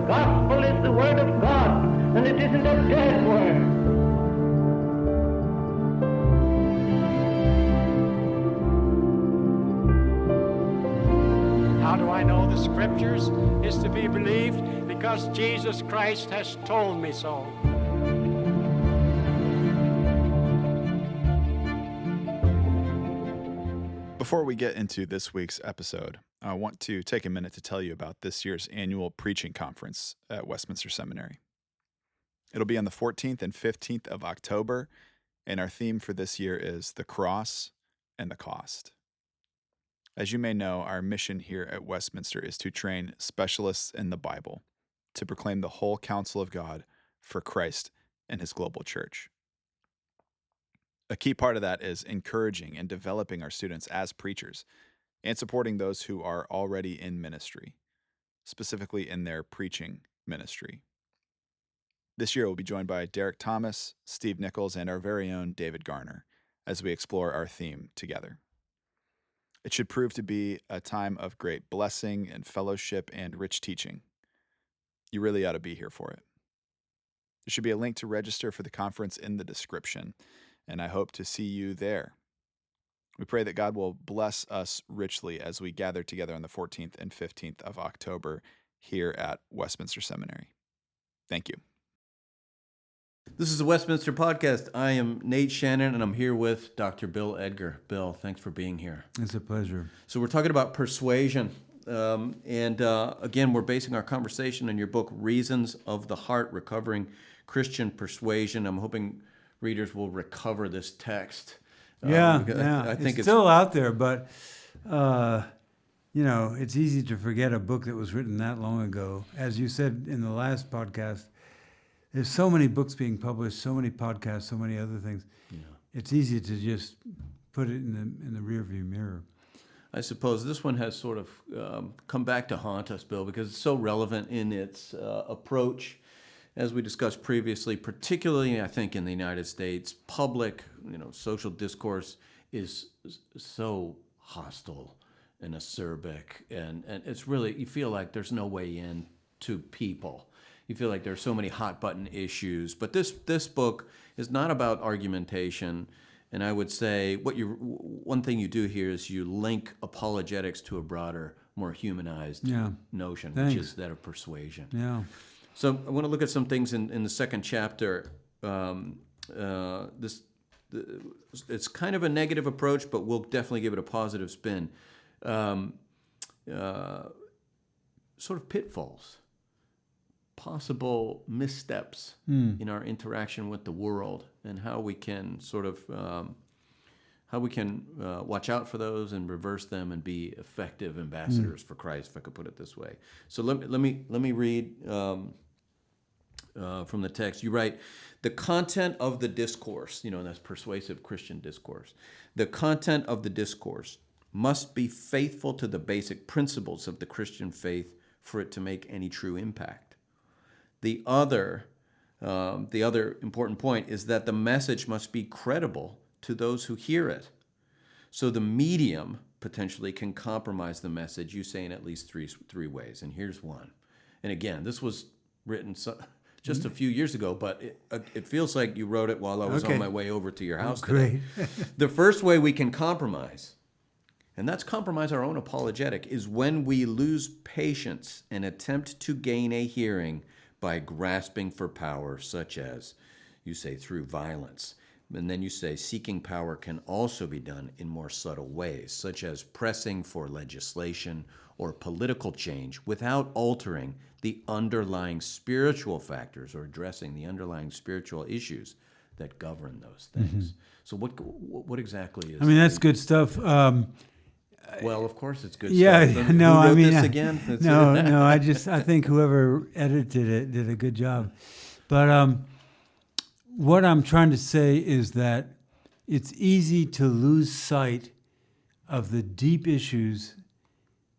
gospel is the word of God, and it isn't a dead word. How do I know the Scriptures is to be believed? Because Jesus Christ has told me so. Before we get into this week's episode, I want to take a minute to tell you about this year's annual preaching conference at Westminster Seminary. It'll be on the 14th and 15th of October, and our theme for this year is the cross and the cost. As you may know, our mission here at Westminster is to train specialists in the Bible to proclaim the whole counsel of God for Christ and his global church. A key part of that is encouraging and developing our students as preachers and supporting those who are already in ministry, specifically in their preaching ministry. This year we'll be joined by Derek Thomas, Steve Nichols, and our very own David Garner as we explore our theme together. It should prove to be a time of great blessing and fellowship and rich teaching. You really ought to be here for it. There should be a link to register for the conference in the description, and I hope to see you there. We pray that God will bless us richly as we gather together on the 14th and 15th of October here at Westminster Seminary. Thank you. This is the Westminster Podcast. I am Nate Shannon, and I'm here with Dr. Bill Edgar. Bill, thanks for being here. It's a pleasure. So we're talking about persuasion, and again, we're basing our conversation on your book, Reasons of the Heart, Recovering Christian Persuasion. I'm hoping readers will recover this text. Yeah. I think it's still out there, but it's easy to forget a book that was written that long ago. As you said in the last podcast, there's so many books being published, so many podcasts, so many other things. Yeah. It's easy to just put it in the rearview mirror. I suppose this one has sort of come back to haunt us, Bill, because it's so relevant in its approach. As we discussed previously, particularly, I think, in the United States, public, social discourse is so hostile and acerbic, and it's really, you feel like there's no way in to people. You feel like there's so many hot button issues. But this book is not about argumentation, and I would say one thing you do here is you link apologetics to a broader, more humanized notion, which is that of persuasion. Yeah. So I want to look at some things in the second chapter. It's kind of a negative approach, but we'll definitely give it a positive spin. Sort of pitfalls, possible missteps in our interaction with the world, and how we can sort of watch out for those and reverse them and be effective ambassadors for Christ, if I could put it this way. So let me read from the text. You write, the content of the discourse, that's persuasive Christian discourse. The content of the discourse must be faithful to the basic principles of the Christian faith for it to make any true impact. The other important point is that the message must be credible to those who hear it. So the medium potentially can compromise the message, you say, in at least three ways. And here's one. And again, this was written just a few years ago, but it feels like you wrote it while I was on my way over to your house today. The first way we can compromise, and that's compromise our own apologetic, is when we lose patience and attempt to gain a hearing by grasping for power, such as, you say, through violence. And then you say seeking power can also be done in more subtle ways, such as pressing for legislation or political change without altering the underlying spiritual factors or addressing the underlying spiritual issues that govern those things. Mm-hmm. So what exactly is? I mean, that's good stuff. Well, of course it's good stuff. Who I wrote mean, this again? I think whoever edited it did a good job. But what I'm trying to say is that it's easy to lose sight of the deep issues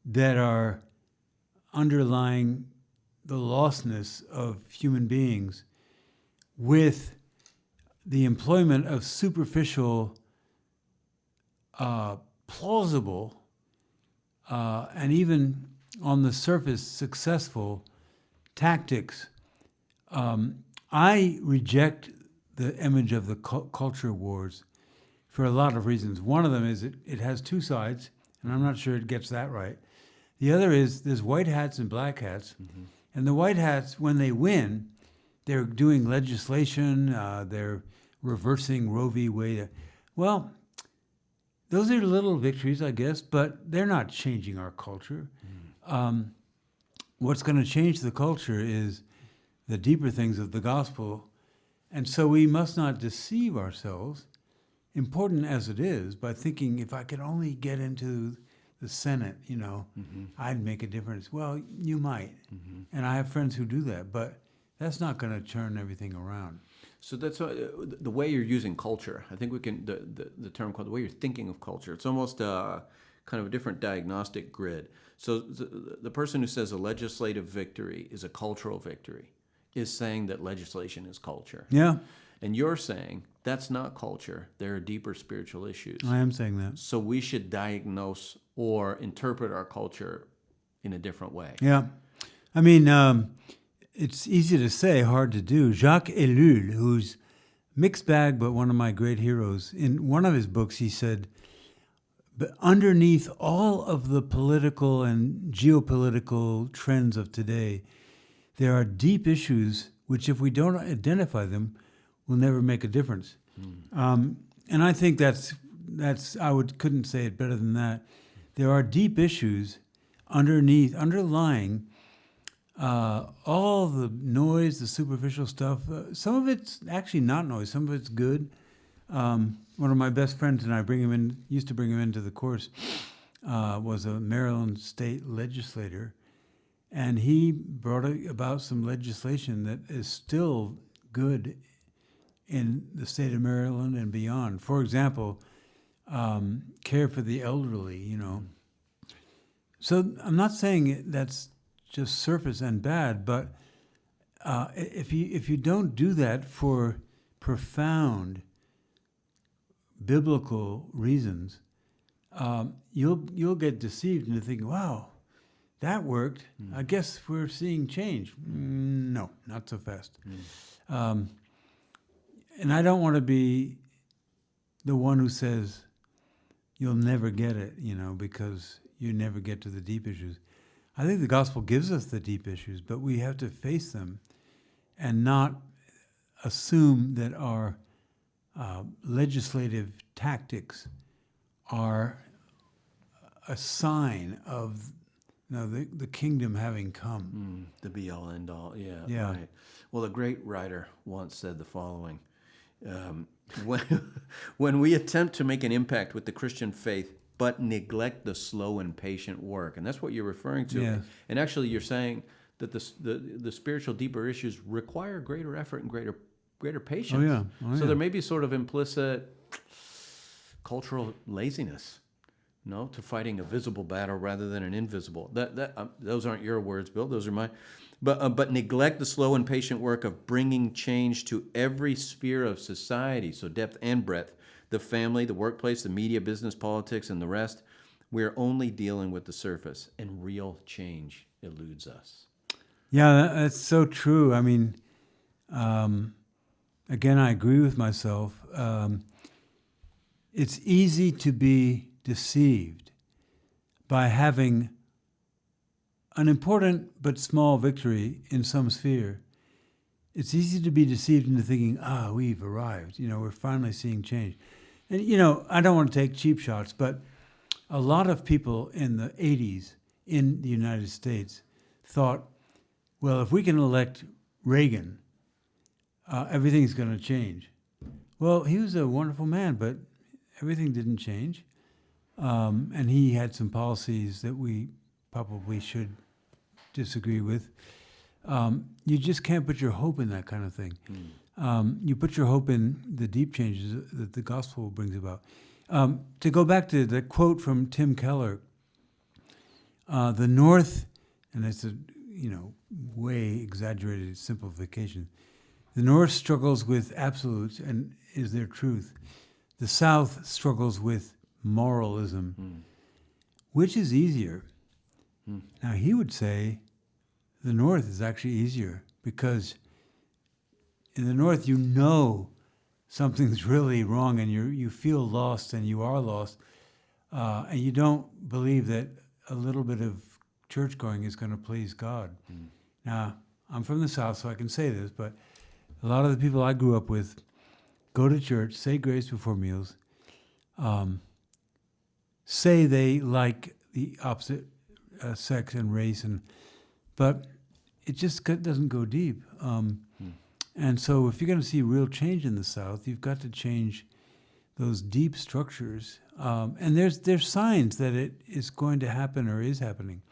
that are underlying the lostness of human beings with the employment of superficial, plausible, and even on the surface successful tactics. I reject the image of the culture wars for a lot of reasons. One of them is it has two sides, and I'm not sure it gets that right. The other is there's white hats and black hats, and the white hats, when they win, they're doing legislation, they're reversing Roe v. Wade. Well, those are little victories, I guess, but they're not changing our culture. What's going to change the culture is the deeper things of the gospel. And so we must not deceive ourselves, important as it is, by thinking if I could only get into the Senate, I'd make a difference. Well, you might. And I have friends who do that, but that's not going to turn everything around. So that's the way you're using culture. I think we can, the term called the way you're thinking of culture. It's almost kind of a different diagnostic grid. So the person who says a legislative victory is a cultural victory is saying that legislation is culture. Yeah. And you're saying that's not culture. There are deeper spiritual issues. I am saying that. So we should diagnose or interpret our culture in a different way. Yeah. I mean, it's easy to say, hard to do. Jacques Ellul, who's mixed bag, but one of my great heroes, in one of his books, he said, but underneath all of the political and geopolitical trends of today, there are deep issues which, if we don't identify them, will never make a difference. And I think that's couldn't say it better than that. There are deep issues underlying all the noise, the superficial stuff. Some of it's actually not noise. Some of it's good. One of my best friends and I used to bring him into the course, was a Maryland state legislator. And he brought about some legislation that is still good in the state of Maryland and beyond. For example, care for the elderly, So I'm not saying that's just surface and bad, but if you don't do that for profound biblical reasons, you'll get deceived into thinking, wow, that worked. I guess we're seeing change. No, not so fast. And I don't want to be the one who says you'll never get it, because you never get to the deep issues. I think the gospel gives us the deep issues, but we have to face them and not assume that our legislative tactics are a sign of the kingdom having come. The be-all, end-all, Yeah. Right. Well, a great writer once said the following, when we attempt to make an impact with the Christian faith, but neglect the slow and patient work, and that's what you're referring to. Yes. And actually, you're saying that the spiritual deeper issues require greater effort and greater patience. So there may be sort of implicit cultural laziness, to fighting a visible battle rather than an invisible. Those aren't your words, Bill. Those are mine. But neglect the slow and patient work of bringing change to every sphere of society, so depth and breadth, the family, the workplace, the media, business, politics, and the rest. We're only dealing with the surface, and real change eludes us. Yeah, that's so true. I mean, again, I agree with myself. It's easy to be deceived by having an important but small victory in some sphere. It's easy to be deceived into thinking, we've arrived. We're finally seeing change. And, I don't want to take cheap shots, but a lot of people in the 80s in the United States thought, well, if we can elect Reagan, everything's going to change. Well, he was a wonderful man, but everything didn't change. And he had some policies that we probably should disagree with. You just can't put your hope in that kind of thing. You put your hope in the deep changes that the gospel brings about. To go back to the quote from Tim Keller, the North, and it's a way exaggerated simplification, the North struggles with absolutes and is their truth. The South struggles with moralism. Which is easier? Now he would say the North is actually easier, because in the North you know something's really wrong, and you feel lost, and you are lost, and you don't believe that a little bit of church going is going to please God. Now, I'm from the South, so I can say this, but a lot of the people I grew up with go to church, say grace before meals, say they like the opposite sex and race, but it just doesn't go deep. And so if you're going to see real change in the South, you've got to change those deep structures. And there's signs that it is going to happen or is happening.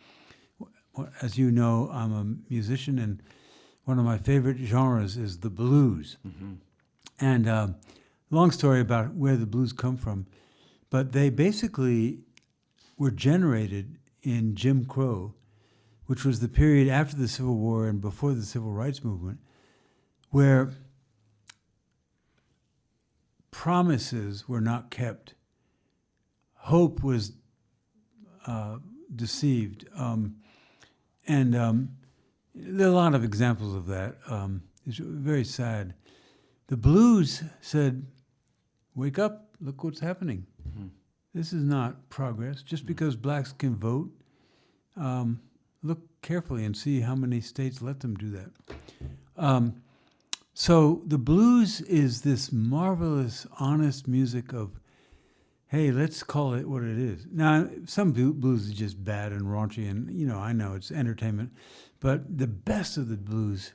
As you know, I'm a musician, and one of my favorite genres is the blues. And long story about where the blues come from, but they basically were generated in Jim Crow, which was the period after the Civil War and before the Civil Rights Movement, where promises were not kept. Hope was deceived. And there are a lot of examples of that. It's very sad. The blues said, wake up, look what's happening. This is not progress. Just because blacks can vote, look carefully and see how many states let them do that. So the blues is this marvelous, honest music of, hey, let's call it what it is. Now, some blues is just bad and raunchy, and, I know it's entertainment, but the best of the blues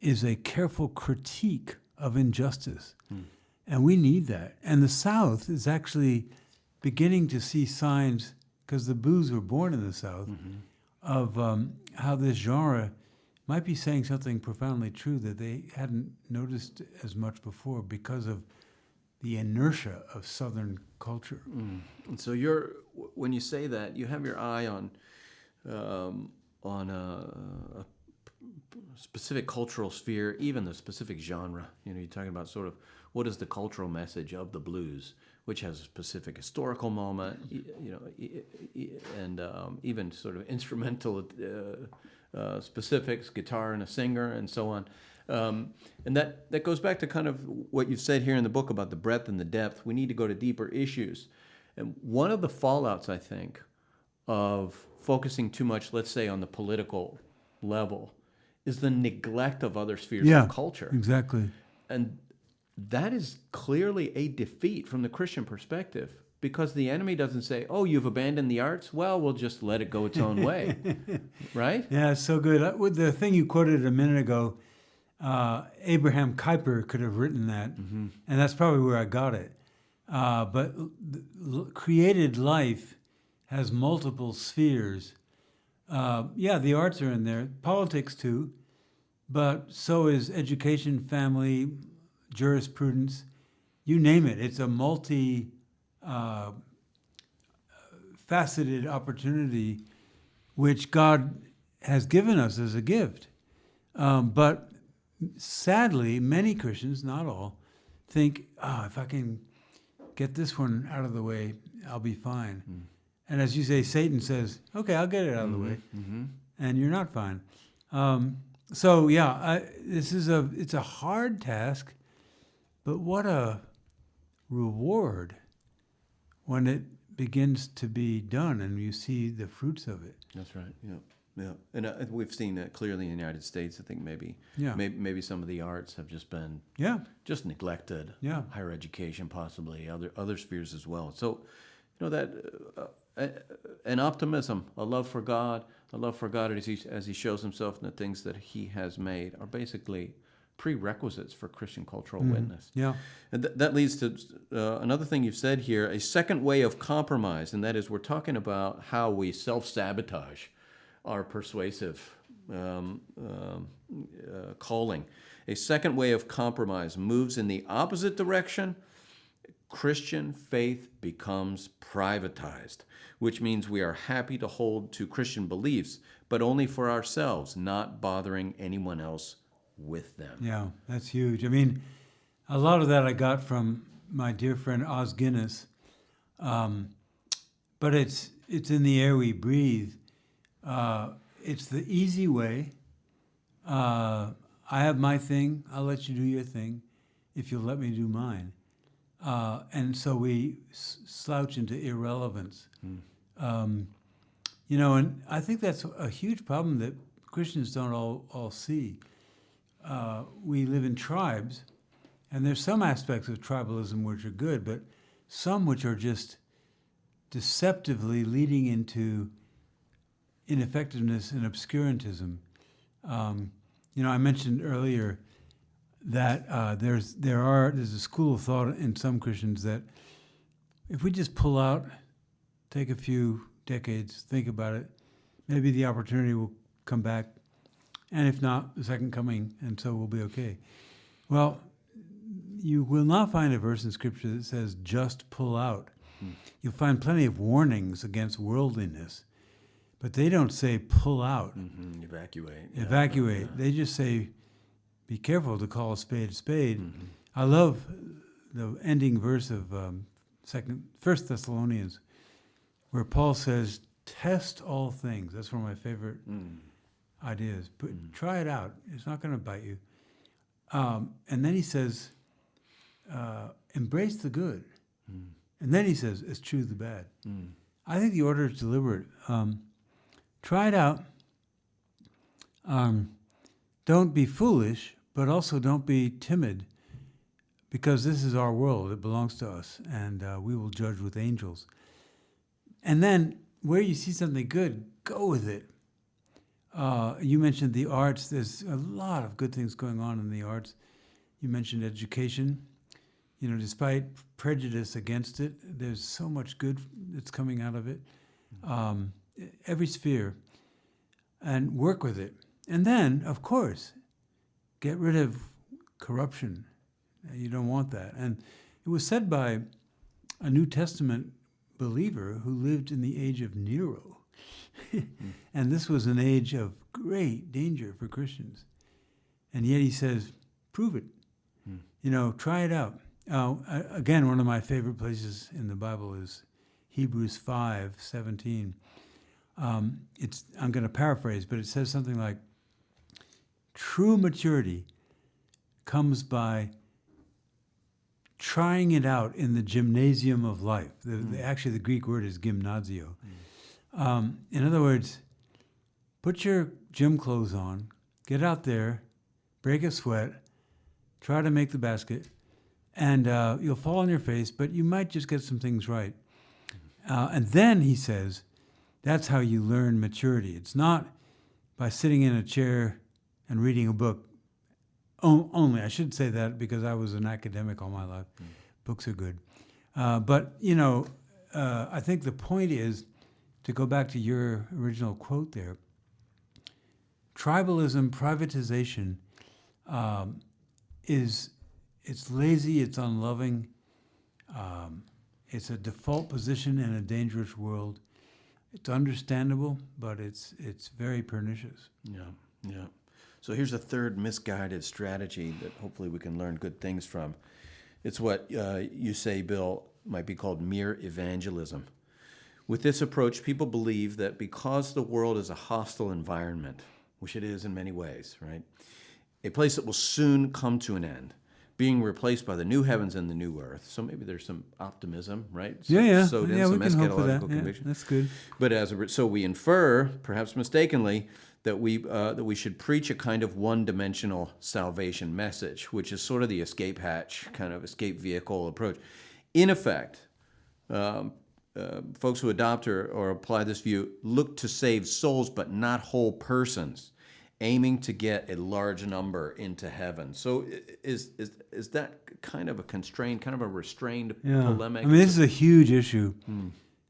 is a careful critique of injustice. And we need that. And the South is actually beginning to see signs, because the blues were born in the South, of how this genre might be saying something profoundly true that they hadn't noticed as much before because of the inertia of Southern culture. And so when you say that, you have your eye on a specific cultural sphere, even the specific genre. You're talking about sort of what is the cultural message of the blues, which has a specific historical moment, and even sort of instrumental specifics, guitar and a singer, and so on. And that goes back to kind of what you've said here in the book about the breadth and the depth. We need to go to deeper issues. And one of the fallouts, I think, of focusing too much, let's say, on the political level, is the neglect of other spheres of culture. Exactly. And that is clearly a defeat from the Christian perspective, because the enemy doesn't say, oh, you've abandoned the arts? Well, we'll just let it go its own way. Right? Yeah, it's so good. With the thing you quoted a minute ago, Abraham Kuyper could have written that, and that's probably where I got it. But created life has multiple spheres. The arts are in there, politics too, but so is education, family, jurisprudence, you name it. It's a faceted opportunity which God has given us as a gift. But sadly, many Christians, not all, think, if I can get this one out of the way, I'll be fine. And as you say, Satan says, okay, I'll get it out of the way. And you're not fine. It's a hard task, but what a reward when it begins to be done and you see the fruits of it. That's right. Yeah. And we've seen that clearly in the United States. I think maybe some of the arts have just been just neglected. Yeah. Higher education, possibly other spheres as well. So, that an optimism, a love for God as He shows Himself in the things that He has made are basically prerequisites for Christian cultural witness. Yeah. And that leads to another thing you've said here, a second way of compromise, and that is we're talking about how we self-sabotage our persuasive calling. A second way of compromise moves in the opposite direction. Christian faith becomes privatized, which means we are happy to hold to Christian beliefs, but only for ourselves, not bothering anyone else with them. Yeah, that's huge. I mean, a lot of that I got from my dear friend Os Guinness, but it's in the air we breathe. it's the easy way. I have my thing. I'll let you do your thing if you'll let me do mine. And so we slouch into irrelevance. And I think that's a huge problem that Christians don't all see. We live in tribes, and there's some aspects of tribalism which are good, but some which are just deceptively leading into ineffectiveness and obscurantism. I mentioned earlier that there's a school of thought in some Christians that if we just pull out, take a few decades, think about it, maybe the opportunity will come back, and if not, the second coming, and so we'll be okay. Well, you will not find a verse in Scripture that says just pull out. You'll find plenty of warnings against worldliness, but they don't say pull out. Evacuate. Evacuate. They just say, be careful to call a spade a spade. I love the ending verse of 1 Thessalonians, where Paul says, test all things. That's one of my favorite ideas. But try it out. It's not going to bite you. And then he says, embrace the good. And then he says, eschew the bad. I think the order is deliberate. Try it out. Don't be foolish, but also don't be timid, because this is our world. It belongs to us, and we will judge with angels. And then where you see something good, go with it. You mentioned the arts. There's a lot of good things going on in the arts. You mentioned education. Despite prejudice against it, there's so much good that's coming out of it. Every sphere. And work with it. And then, of course, get rid of corruption. You don't want that. And it was said by a New Testament believer who lived in the age of Nero. And this was an age of great danger for Christians. And yet he says, prove it. Try it out. Again, one of my favorite places in the Bible is Hebrews 5:17. I'm going to paraphrase, but it says something like, true maturity comes by trying it out in the gymnasium of life. Actually, the Greek word is gymnasio. In other words, put your gym clothes on, get out there, break a sweat, try to make the basket, and you'll fall on your face, but you might just get some things right. And then, he says, that's how you learn maturity. It's not by sitting in a chair and reading a book only. I should say that because I was an academic all my life. Books are good. But I think the point is, to go back to your original quote there, tribalism, privatization, it's lazy, it's unloving, it's a default position in a dangerous world. It's understandable, but it's very pernicious. Yeah. So here's a third misguided strategy that hopefully we can learn good things from. It's what you say, Bill, might be called mere evangelism. With this approach, people believe that because the world is a hostile environment, which it is in many ways, right? A place that will soon come to an end, being replaced by the new heavens and the new earth. So maybe there's some optimism, right? So we some can hope for that. eschatological conviction. That's good. But so we infer, perhaps mistakenly, that we should preach a kind of one-dimensional salvation message, which is sort of the escape hatch, kind of escape vehicle approach. In effect, folks who adopt or apply this view look to save souls, but not whole persons, aiming to get a large number into heaven. So is that kind of a constrained, kind of a restrained polemic? I mean, this is a huge issue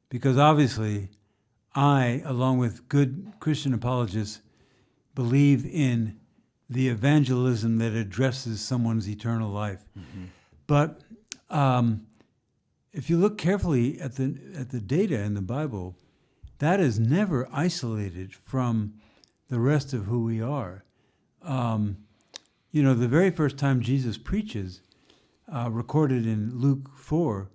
because obviously I, along with good Christian apologists, believe in the evangelism that addresses someone's eternal life. But if you look carefully at the data in the Bible, that is never isolated from the rest of who we are. The very first time Jesus preaches, recorded in Luke 4,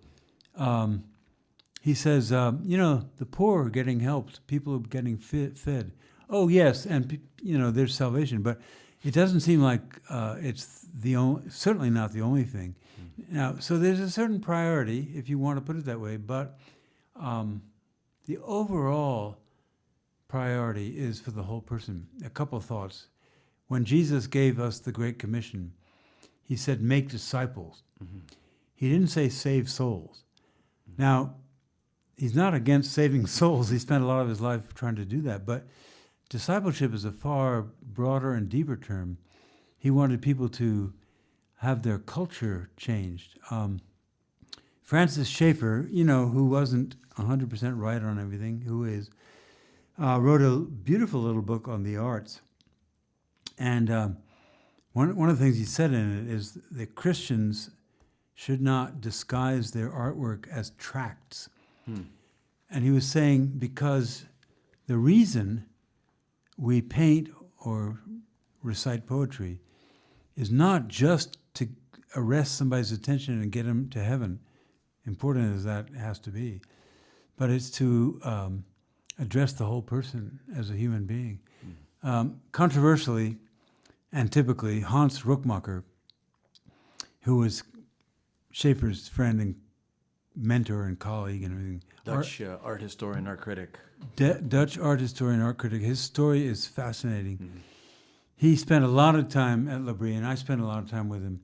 he says, the poor are getting helped, people are getting fed. Oh yes, and there's salvation, but it doesn't seem like it's certainly not the only thing. Now, so there's a certain priority, if you want to put it that way, but the overall priority is for the whole person. A couple of thoughts. When Jesus gave us the Great Commission, he said, make disciples. Mm-hmm. He didn't say save souls. Mm-hmm. Now, he's not against saving souls. He spent a lot of his life trying to do that. But discipleship is a far broader and deeper term. He wanted people to have their culture changed. Francis Schaeffer, who wasn't 100% right on everything, who is, wrote a beautiful little book on the arts. And one of the things he said in it is that Christians should not disguise their artwork as tracts. And he was saying because the reason we paint or recite poetry is not just to arrest somebody's attention and get them to heaven, important as that has to be, but it's to address the whole person as a human being. Controversially and typically, Hans Ruckmacher, who was Schaeffer's friend and mentor and colleague and everything. Dutch art historian, art critic. Dutch art historian, art critic. His story is fascinating. Mm-hmm. He spent a lot of time at L'Abri, and I spent a lot of time with him.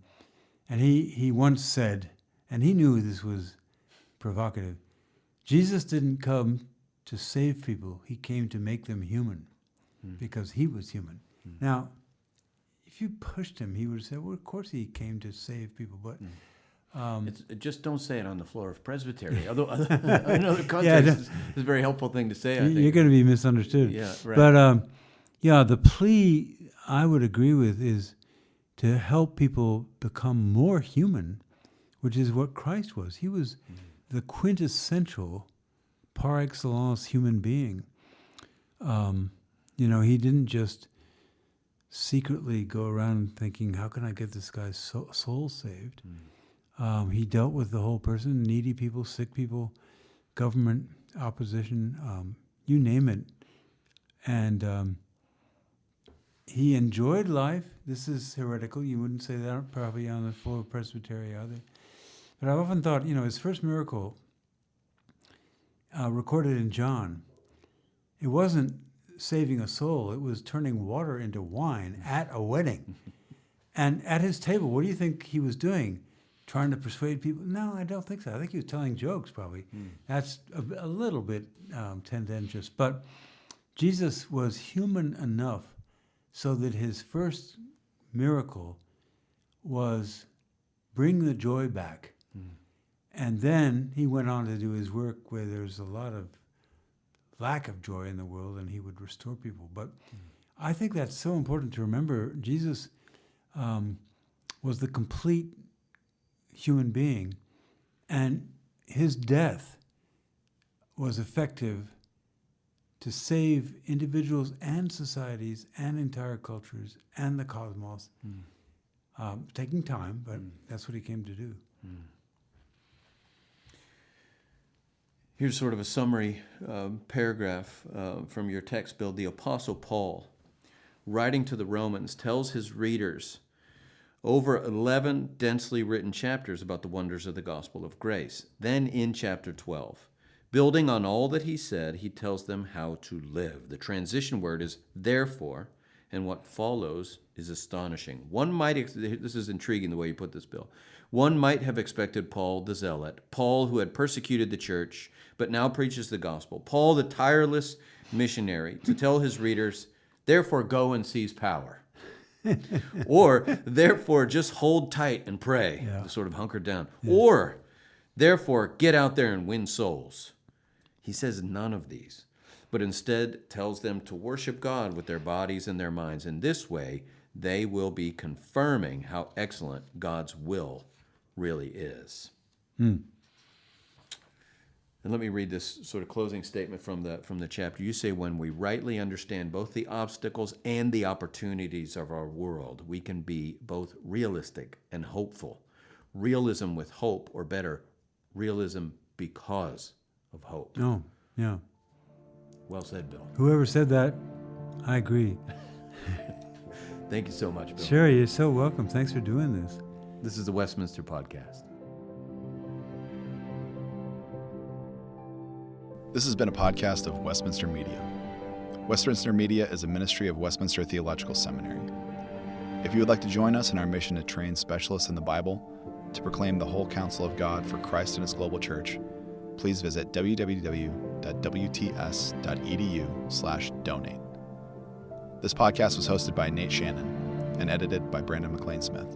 And he once said, and he knew this was provocative, Jesus didn't come to save people. He came to make them human because he was human. Now, if you pushed him, he would have said, well, of course he came to save people, but... just don't say it on the floor of presbytery. Although I know the context is a very helpful thing to say, I think. You're going to be misunderstood. Yeah, right. But, the plea I would agree with is to help people become more human, which is what Christ was. He was the quintessential, par excellence human being. He didn't just secretly go around thinking, how can I get this guy's soul saved? He dealt with the whole person, needy people, sick people, government, opposition, you name it. And he enjoyed life. This is heretical. You wouldn't say that probably on the floor of Presbytery either. But I've often thought, his first miracle recorded in John, it wasn't saving a soul. It was turning water into wine at a wedding. And at his table, what do you think he was doing? Trying to persuade people? No, I don't think so. I think he was telling jokes, probably. That's a little bit tendentious. But Jesus was human enough so that his first miracle was bring the joy back. And then he went on to do his work where there's a lot of lack of joy in the world, and he would restore people. But I think that's so important to remember. Jesus was the complete human being, and his death was effective to save individuals and societies and entire cultures and the cosmos. Taking time, but that's what he came to do. Here's sort of a summary paragraph from your text, Bill. The Apostle Paul, writing to the Romans, tells his readers over 11 densely written chapters about the wonders of the gospel of grace. Then in chapter 12, building on all that he said, he tells them how to live. The transition word is therefore, and what follows is astonishing. This is intriguing the way you put this, Bill. One might have expected Paul the zealot, Paul who had persecuted the church, but now preaches the gospel, Paul the tireless missionary, to tell his readers, therefore go and seize power. Or, therefore, just hold tight and pray, to sort of hunker down. Yeah. Or, therefore, get out there and win souls. He says none of these, but instead tells them to worship God with their bodies and their minds. In this way, they will be confirming how excellent God's will really is. And let me read this sort of closing statement from the chapter. You say, when we rightly understand both the obstacles and the opportunities of our world, we can be both realistic and hopeful. Realism with hope, or better, realism because of hope. Oh, yeah. Well said, Bill. Whoever said that, I agree. Thank you so much, Bill. Sure, you're so welcome. Thanks for doing this. This is the Westminster Podcast. This has been a podcast of Westminster Media. Westminster Media is a ministry of Westminster Theological Seminary. If you would like to join us in our mission to train specialists in the Bible to proclaim the whole counsel of God for Christ and His global church, please visit www.wts.edu/donate. This podcast was hosted by Nate Shannon and edited by Brandon McLean Smith.